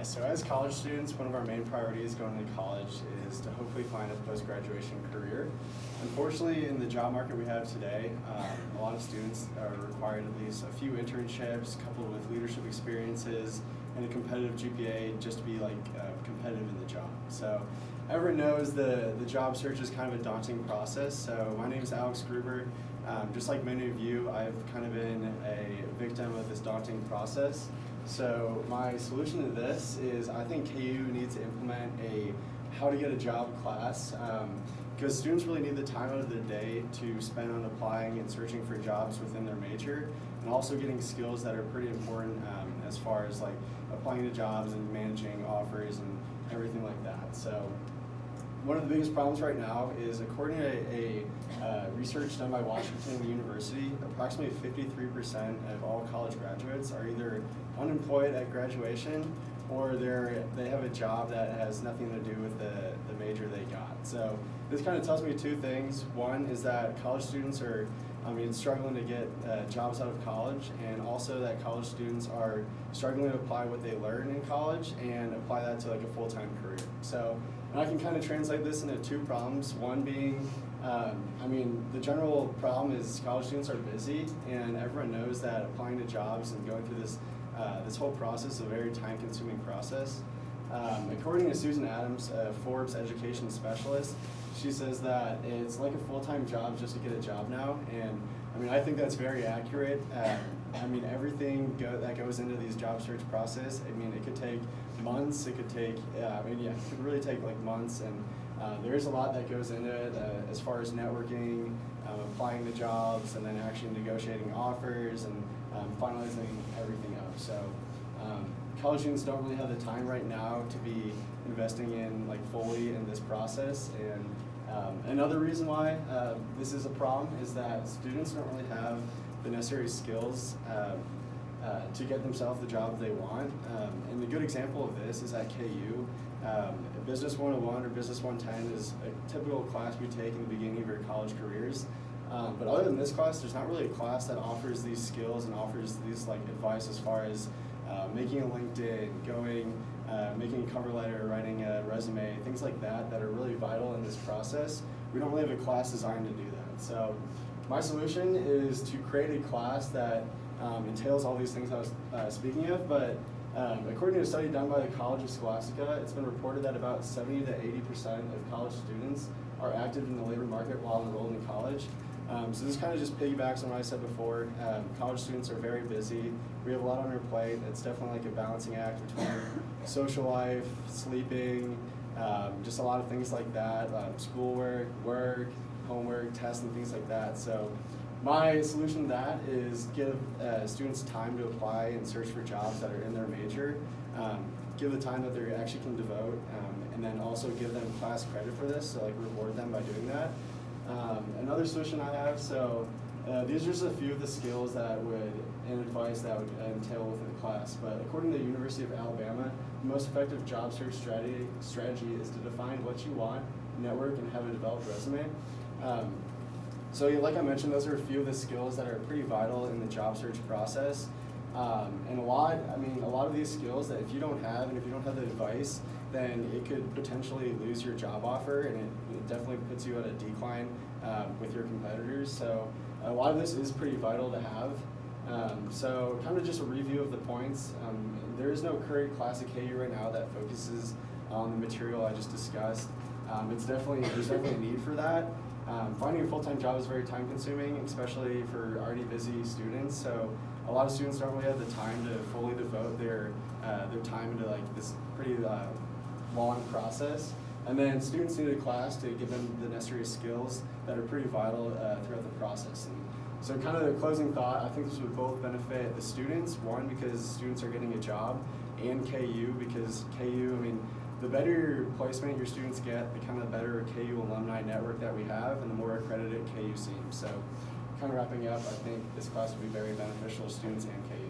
So as college students, one of our main priorities going into college is to hopefully find a post-graduation career. Unfortunately, in the job market we have today, a lot of students are required at least a few internships coupled with leadership experiences and a competitive GPA just to be competitive in the job. So everyone knows the job search is kind of a daunting process. So my name is Alex Gruber. Just like many of you, I've kind of been a victim of this daunting process. So my solution to this is I think KU needs to implement a how to get a job class because students really need the time out of their day to spend on applying and searching for jobs within their major and also getting skills that are pretty important as far as applying to jobs and managing offers and everything like that. So one of the biggest problems right now is, according to a research done by Washington University, approximately 53% of all college graduates are either unemployed at graduation or they have a job that has nothing to do with the major they got. So this kind of tells me two things. One is that college students are struggling to get jobs out of college, and also that college students are struggling to apply what they learn in college and apply that to a full-time career. So and I can kind of translate this into two problems. One being, the general problem is college students are busy, and everyone knows that applying to jobs and going through this whole process is a very time-consuming process. According to Susan Adams, a Forbes education specialist, she says that it's like a full-time job just to get a job now, and I think that's very accurate. Everything that goes into these job search process, it could take months, it could take, it could really take months, and there's a lot that goes into it as far as networking, applying to jobs, and then actually negotiating offers and finalizing everything up. So college students don't really have the time right now to be investing in fully in this process, and another reason why this is a problem is that students don't really have the necessary skills to get themselves the job they want. And a good example of this is at KU. Business 101 or Business 110 is a typical class we take in the beginning of your college careers. But other than this class, there's not really a class that offers these skills and offers these advice as far as making a LinkedIn, making a cover letter, writing a resume, things like that that are really vital in this process. We don't really have a class designed to do that. So my solution is to create a class that entails all these things I was speaking of, but according to a study done by the College of Scholastica, it's been reported that about 70 to 80% of college students are active in the labor market while enrolled in college. So this kind of just piggybacks on what I said before. College students are very busy. We have a lot on our plate. It's definitely a balancing act between social life, sleeping, just a lot of things like that, schoolwork, work, homework, tests, and things like that. So my solution to that is give students time to apply and search for jobs that are in their major, give the time that they actually can devote, and then also give them class credit for this, so reward them by doing that. Another solution I have, so these are just a few of the skills and advice that would entail within the class, but according to the University of Alabama, the most effective job search strategy is to define what you want, network, and have a developed resume. So like I mentioned, those are a few of the skills that are pretty vital in the job search process. And a lot of these skills that if you don't have, and if you don't have the advice, then it could potentially lose your job offer, and it definitely puts you at a decline with your competitors. So a lot of this is pretty vital to have. So kind of just a review of the points. There is no current class at KU right now that focuses on the material I just discussed. There's definitely a need for that. Finding a full-time job is very time-consuming, especially for already busy students. So a lot of students don't really have the time to fully devote their time into this pretty long process. And then students need a class to give them the necessary skills that are pretty vital throughout the process. And so kind of the closing thought, I think this would both benefit the students, one, because students are getting a job, and KU, because KU, the better placement your students get, the kind of better KU alumni network that we have, and the more accredited KU seems. So kind of wrapping up, I think this class will be very beneficial to students and KU.